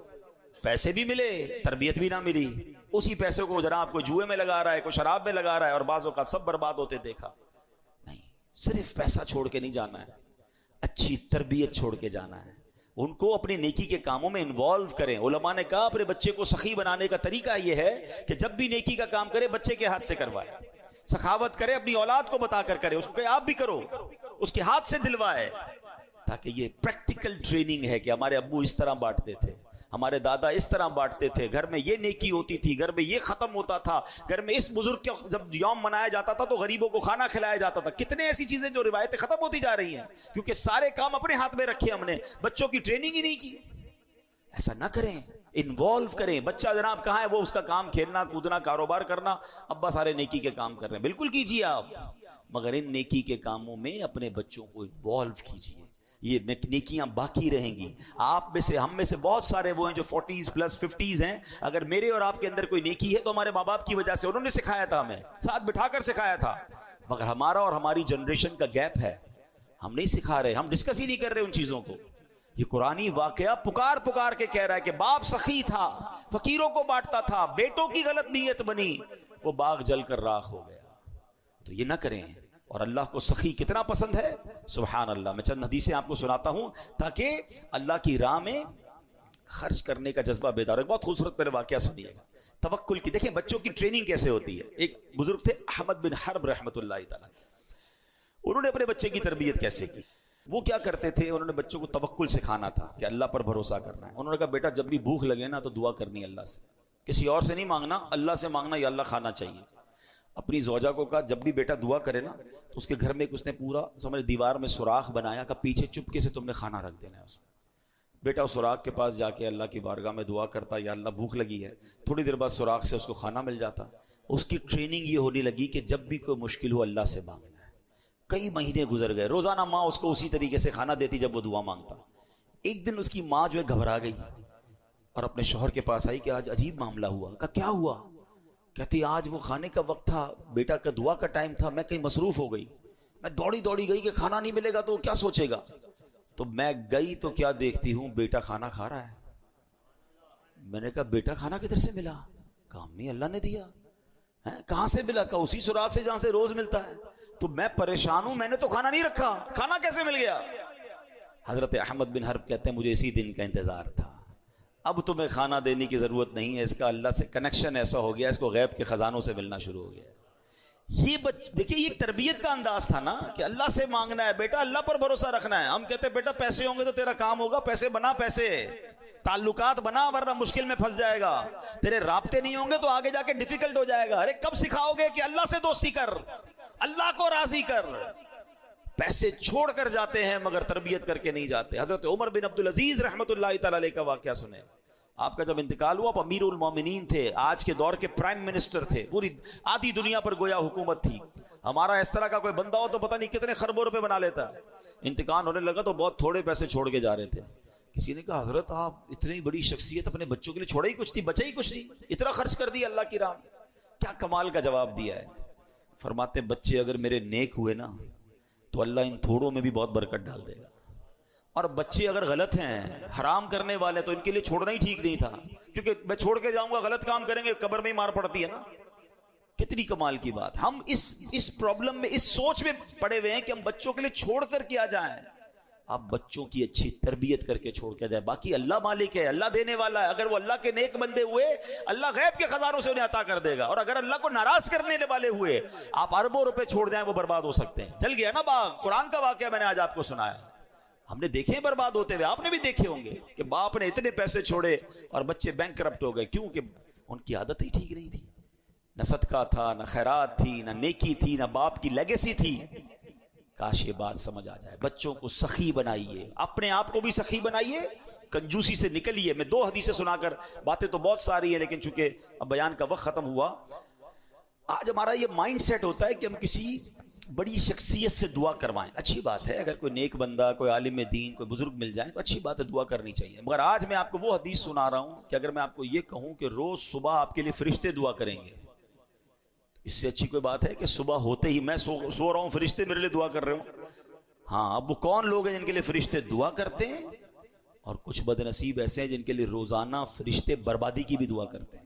پیسے بھی ملے، تربیت بھی نہ ملی. اسی پیسے کو جناب کوئی جوئے میں لگا رہا ہے، کوئی شراب میں لگا رہا ہے، اور بعضوں کا سب برباد ہوتے دیکھا. نہیں، صرف پیسہ چھوڑ کے نہیں جانا ہے، اچھی تربیت چھوڑ کے جانا ہے. ان کو اپنی نیکی کے کاموں میں انوالو کریں. علماء نے کہا اپنے بچے کو سخی بنانے کا طریقہ یہ ہے کہ جب بھی نیکی کا کام کرے بچے کے ہاتھ سے کروائے، سخاوت کرے، اپنی اولاد کو بتا کر کرے، اس کو کہ آپ بھی کرو، اس کے ہاتھ سے دلوائے. تاکہ یہ پریکٹیکل ٹریننگ ہے کہ ہمارے ابو اس طرح بانٹتے تھے، ہمارے دادا اس طرح بانٹتے تھے، گھر میں یہ نیکی ہوتی تھی، گھر میں یہ ختم ہوتا تھا، گھر میں اس بزرگ کا جب یوم منایا جاتا تھا تو غریبوں کو کھانا کھلایا جاتا تھا. کتنے ایسی چیزیں جو روایتیں ختم ہوتی جا رہی ہیں کیونکہ سارے کام اپنے ہاتھ میں رکھے ہم نے، بچوں کی ٹریننگ ہی نہیں کی. ایسا نہ کریں، انوالو کریں. بچہ جناب کہاں ہے، وہ اس کا کام کھیلنا کودنا کاروبار کرنا، ابا سارے نیکی کے کام کر رہے ہیں، بالکل کیجیے آپ، مگر ان نیکی کے کاموں میں اپنے بچوں کو انوالو کیجیے. یہ نیکیاں باقی رہیں گی. آپ میں سے، ہم میں سے بہت سارے وہ ہیں جو 40s پلس 50s ہیں. اگر میرے اور آپ کے اندر کوئی نیکی ہے تو ہمارے ماں باپ کی وجہ سے، انہوں نے سکھایا تھا، ہمیں ساتھ بٹھا کر سکھایا تھا. مگر ہمارا اور ہماری جنریشن کا گیپ ہے، ہم نہیں سکھا رہے، ہم ڈسکس ہی نہیں کر رہے ان چیزوں کو. یہ قرآنی واقعہ پکار پکار کے کہہ رہا ہے کہ باپ سخی تھا، فقیروں کو بانٹتا تھا، بیٹوں کی غلط نیت بنی، وہ باغ جل کر راکھ ہو گیا. تو یہ نہ کریں. اور اللہ کو سخی کتنا پسند ہے، سبحان اللہ. میں چند حدیثیں آپ کو سناتا ہوں تاکہ اللہ کی راہ میں خرچ کرنے کا جذبہ بیدار ہو. بہت خوبصورت میرے واقعہ سنیے گا توکل کی. دیکھیں بچوں کی ٹریننگ کیسے ہوتی ہے. ایک بزرگ تھے احمد بن حرب رحمۃ اللہ تعالی، انہوں نے اپنے بچے کی تربیت کیسے کی. وہ کیا کرتے تھے، انہوں نے بچوں کو توکل سکھانا تھا کہ اللہ پر بھروسہ کرنا ہے. انہوں نے کہا بیٹا جب بھی بھوک لگے نا تو دعا کرنی ہے اللہ سے، کسی اور سے نہیں مانگنا، اللہ سے مانگنا، یا اللہ کھانا چاہیے. اپنی زوجہ کو کہا جب بھی بیٹا دعا کرے نا تو اس کے گھر میں اس نے پورا سمجھ دیوار میں سوراخ بنایا کہ پیچھے چپکے سے تم نے کھانا رکھ دینا ہے اس میں. بیٹا اس سوراخ کے پاس جا کے اللہ کی بارگاہ میں دعا کرتا، یا اللہ بھوک لگی ہے، تھوڑی دیر بعد سوراخ سے اس کو کھانا مل جاتا. اس کی ٹریننگ یہ ہونے لگی کہ جب بھی کوئی مشکل ہو اللہ سے مانگنا ہے. کئی مہینے گزر گئے، روزانہ ماں اس کو اسی طریقے سے کھانا دیتی جب وہ دعا مانگتا. ایک دن اس کی ماں جو ہے گھبرا گئی اور اپنے شوہر کے پاس آئی کہ آج عجیب معاملہ ہوا. کہا کیا ہوا؟ کہتی آج وہ کھانے کا وقت تھا، بیٹا کا دعا کا ٹائم تھا، میں کہیں مصروف ہو گئی، میں دوڑی گئی کہ کھانا نہیں ملے گا تو کیا سوچے گا. تو میں گئی تو کیا دیکھتی ہوں بیٹا کھانا کھا رہا ہے. میں نے کہا بیٹا کھانا کدھر سے ملا؟ کہا امی اللہ نے دیا. کہاں سے ملا؟ کہا اسی سراغ سے جہاں سے روز ملتا ہے. تو میں پریشان ہوں، میں نے تو کھانا نہیں رکھا، کھانا کیسے مل گیا؟ حضرت احمد بن حرب کہتے ہیں مجھے اسی دن کا انتظار تھا، اب تمہیں کھانا دینے کی ضرورت نہیں ہے، اس کا اللہ سے کنیکشن ایسا ہو گیا، اس کو غیب کے خزانوں سے ملنا شروع ہو گیا. یہ دیکھیے یہ تربیت کا انداز تھا نا کہ اللہ سے مانگنا ہے، بیٹا اللہ پر بھروسہ رکھنا ہے. ہم کہتے ہیں بیٹا پیسے ہوں گے تو تیرا کام ہوگا، پیسے بنا، پیسے تعلقات بنا ورنہ مشکل میں پھنس جائے گا. تیرے رابطے نہیں ہوں گے تو آگے جا کے ڈیفیکلٹ ہو جائے گا. ارے کب سکھاؤ گے کہ اللہ سے دوستی کر، اللہ کو راضی کر. پیسے چھوڑ کر جاتے ہیں مگر تربیت کر کے نہیں جاتے. حضرت عمر بن عبدالعزیز رحمۃ اللہ تعالی علیہ کا واقعہ سنیں. آپ کا جب انتقال ہوا آپ امیر المومنین تھے، آج کے دور کے پرائم منسٹر تھے، پوری آدھی دنیا پر گویا حکومت تھی. ہمارا اس طرح کا کوئی بندہ ہو تو پتہ نہیں کتنے خربوں روپے بنا لیتا. انتقال ہونے لگا تو بہت تھوڑے پیسے چھوڑ کے جا رہے تھے. کسی نے کہا حضرت آپ اتنی بڑی شخصیت، اپنے بچوں کے لیے چھوڑا ہی کچھ تھی، بچا ہی کچھ نہیں، اتنا خرچ کر دیا اللہ کی راہ میں. کیا کمال کا جواب دیا ہے. فرماتے ہیں بچے اگر میرے نیک ہوئے نا تو اللہ ان تھوڑوں میں بھی بہت برکت ڈال دے گا، اور بچے اگر غلط ہیں، حرام کرنے والے، تو ان کے لیے چھوڑنا ہی ٹھیک نہیں تھا، کیونکہ میں چھوڑ کے جاؤں گا غلط کام کریں گے قبر میں ہی مار پڑتی ہے نا. کتنی کمال کی بات. ہم اس پرابلم میں، اس سوچ میں پڑے ہوئے ہیں کہ ہم بچوں کے لیے چھوڑ کر کیا جائیں. آپ بچوں کی اچھی تربیت کر کے چھوڑ کے جائیں. باقی اللہ مالک ہے، اللہ دینے والا ہے. اگر وہ اللہ کے نیک بندے ہوئے اللہ غیب کے خزانوں سے انہیں عطا کر دے گا، اور اگر اللہ کو ناراض کرنے والے ہوئے آپ اربوں روپے چھوڑ جائیں وہ برباد ہو سکتے ہیں. جل گیا نا باغ. قرآن کا واقعہ میں نے آج آپ کو سنایا، ہم نے دیکھے برباد ہوتے ہوئے، آپ نے بھی دیکھے ہوں گے کہ باپ نے اتنے پیسے چھوڑے اور بچے بینک کرپٹ ہو گئے. کیوں؟ کہ ان کی عادت ہی ٹھیک نہیں تھی. نہ صدقہ تھا، نہ خیرات تھی، نہ نیکی تھی، نہ باپ کی لیگیسی تھی. کاش یہ بات سمجھ آ جائے. بچوں کو سخی بنائیے، اپنے آپ کو بھی سخی بنائیے، کنجوسی سے نکلیے. میں 2 حدیثیں سنا کر، باتیں تو بہت ساری ہیں لیکن چونکہ اب بیان کا وقت ختم ہوا. آج ہمارا یہ مائنڈ سیٹ ہوتا ہے کہ ہم کسی بڑی شخصیت سے دعا کروائیں. اچھی بات ہے، اگر کوئی نیک بندہ، کوئی عالم دین، کوئی بزرگ مل جائیں تو اچھی بات ہے، دعا کرنی چاہیے. مگر آج میں آپ کو وہ حدیث سنا رہا ہوں کہ اگر میں آپ کو یہ کہوں کہ روز صبح آپ کے لیے فرشتے دعا کریں گے، اس سے اچھی کوئی بات ہے کہ صبح ہوتے ہی میں سو رہا ہوں فرشتے میرے لیے دعا کر رہے ہوں. ہاں، اب وہ کون لوگ ہیں جن کے لیے فرشتے دعا کرتے ہیں، اور کچھ بد نصیب ایسے ہیں جن کے لیے روزانہ فرشتے بربادی کی بھی دعا کرتے ہیں.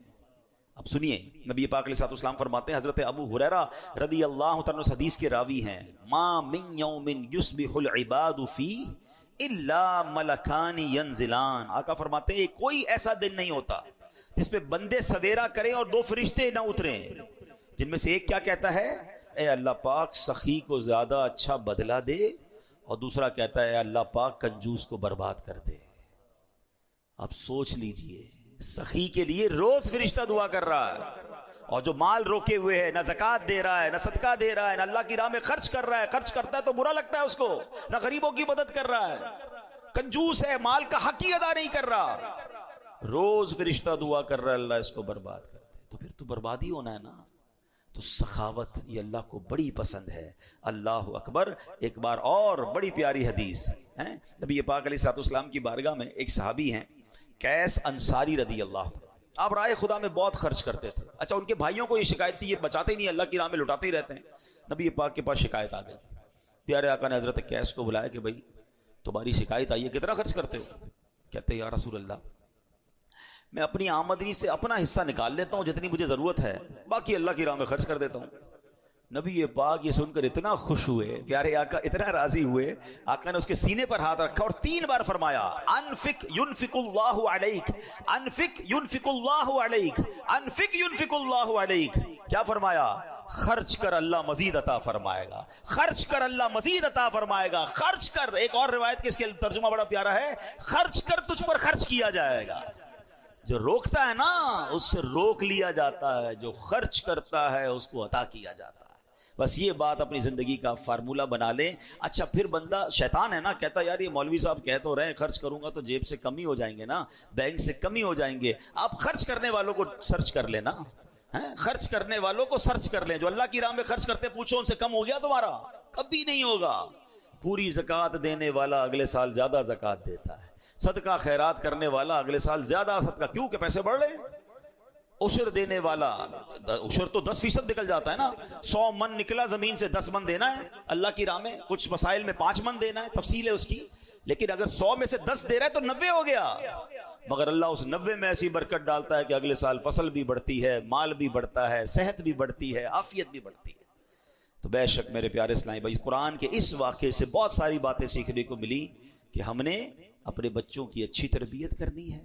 اب سنیے، نبی پاک علیہ الصلوۃ والسلام فرماتے ہیں، حضرت ابو ہریرہ رضی اللہ تعالیٰ عنہ حدیث کے راوی ہیں، ما من یوم یصبح العباد فیہ الا ملکان ینزلان. آقا فرماتے ہیں کوئی ایسا دن نہیں ہوتا جس پہ بندے سویرا کریں اور 2 فرشتے نہ اتریں، جن میں سے ایک کیا کہتا ہے، اے اللہ پاک سخی کو زیادہ اچھا بدلہ دے، اور دوسرا کہتا ہے اے اللہ پاک کنجوس کو برباد کر دے. اب سوچ لیجئے، سخی کے لیے روز فرشتہ دعا کر رہا ہے، اور جو مال روکے ہوئے ہے، نہ زکوٰۃ دے رہا ہے، نہ صدقہ دے رہا ہے، نہ اللہ کی راہ میں خرچ کر رہا ہے، خرچ کرتا ہے تو برا لگتا ہے اس کو، نہ غریبوں کی مدد کر رہا ہے، کنجوس ہے، مال کا حق ہی ادا نہیں کر رہا، روز فرشتہ دعا کر رہا ہے اللہ اس کو برباد کر دے، تو پھر تو بربادی ہونا ہے نا. تو سخاوت یہ اللہ کو بڑی پسند ہے. اللہ اکبر. ایک بار اور بڑی پیاری حدیث ہے، نبی پاک علیہ الصلوۃ والسلام کی بارگاہ میں ایک صحابی ہیں قیس انصاری رضی اللہ عنہ. آپ رائے خدا میں بہت خرچ کرتے تھے. اچھا، ان کے بھائیوں کو یہ شکایت تھی، یہ بچاتے ہی نہیں، اللہ کی راہ میں لٹاتے ہی رہتے ہیں. نبی پاک کے پاس شکایت آ گئی. پیارے آقا نے حضرت قیس کو بلایا کہ بھائی تمہاری شکایت آئی ہے، کتنا خرچ کرتے ہو؟ کہتے یا رسول اللہ میں اپنی آمدنی سے اپنا حصہ نکال لیتا ہوں جتنی مجھے ضرورت ہے، باقی اللہ کی راہ میں خرچ کر دیتا ہوں. نبی پاک یہ سن کر اتنا خوش ہوئے، پیارے آقا اتنا راضی ہوئے، آقا نے اس کے سینے پر ہاتھ رکھا اور 3 بار فرمایا، انفق ينفق اللہ علیک، انفق ينفق اللہ علیک، انفق ينفق اللہ علیک. کیا فرمایا؟ خرچ کر اللہ مزید عطا فرمائے گا، خرچ کر اللہ مزید عطا فرمائے گا، خرچ کر. ایک اور روایت کے اس کے ترجمہ بڑا پیارا ہے، خرچ کر تجھ پر خرچ کیا جائے گا. جو روکتا ہے نا اس سے روک لیا جاتا ہے، جو خرچ کرتا ہے اس کو عطا کیا جاتا ہے. بس یہ بات اپنی زندگی کا فارمولہ بنا لیں. اچھا پھر بندہ شیطان ہے نا، کہتا یار یہ مولوی صاحب کہہ تو رہے ہیں خرچ کروں گا تو جیب سے کمی ہو جائیں گے نا، بینک سے کمی ہو جائیں گے. آپ خرچ کرنے والوں کو سرچ کر لینا، خرچ کرنے والوں کو سرچ کر لیں. جو اللہ کی راہ میں خرچ کرتے پوچھو ان سے کم ہو گیا تمہارا؟ کبھی نہیں ہوگا. پوری زکوٰۃ دینے والا اگلے سال زیادہ زکوٰۃ دیتا ہے، صدقہ خیرات کرنے والا اگلے سال زیادہ صدقہ، کیوں کہ پیسے بڑھ رہے. عشر دینے والا، عشر تو 10% نکل جاتا ہے نا، 100 من نکلا زمین سے 10 من دینا ہے اللہ کی راہ میں. کچھ مسائل میں 5 من دینا ہے، تفصیل ہے اس کی، لیکن اگر 100 میں سے 10 دے رہا ہے تو 90 ہو گیا. مگر اللہ اس 90 میں ایسی برکت ڈالتا ہے کہ اگلے سال فصل بھی بڑھتی ہے، مال بھی بڑھتا ہے، صحت بھی بڑھتی ہے، عافیت بھی بڑھتی ہے۔ تو بے شک میرے پیارے اسلامی بھائی، قرآن کے اس واقعے سے بہت ساری باتیں سیکھنے کو ملی کہ ہم نے اپنے بچوں کی اچھی تربیت کرنی ہے،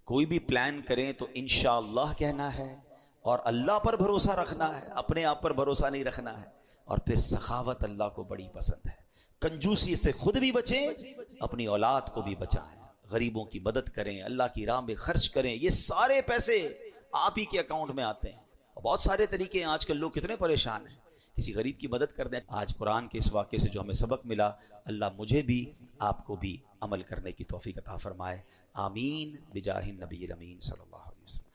کوئی بھی پلان کریں تو انشاءاللہ کہنا ہے، اور اللہ پر بھروسہ رکھنا ہے، اپنے آپ پر بھروسہ نہیں رکھنا ہے۔ اور پھر سخاوت اللہ کو بڑی پسند ہے، کنجوسی سے خود بھی بچیں، اپنی اولاد کو بھی بچائیں، غریبوں کی مدد کریں، اللہ کی راہ میں خرچ کریں۔ یہ سارے پیسے آپ ہی کے اکاؤنٹ میں آتے ہیں، اور بہت سارے طریقے ہیں۔ آج کل لوگ کتنے پریشان ہیں، کسی غریب کی مدد کر دیں۔ آج قرآن کے اس واقعے سے جو ہمیں سبق ملا، اللہ مجھے بھی آپ کو بھی عمل کرنے کی توفیق عطا فرمائے، آمین بجاہ النبی الامین صلی اللہ علیہ وسلم۔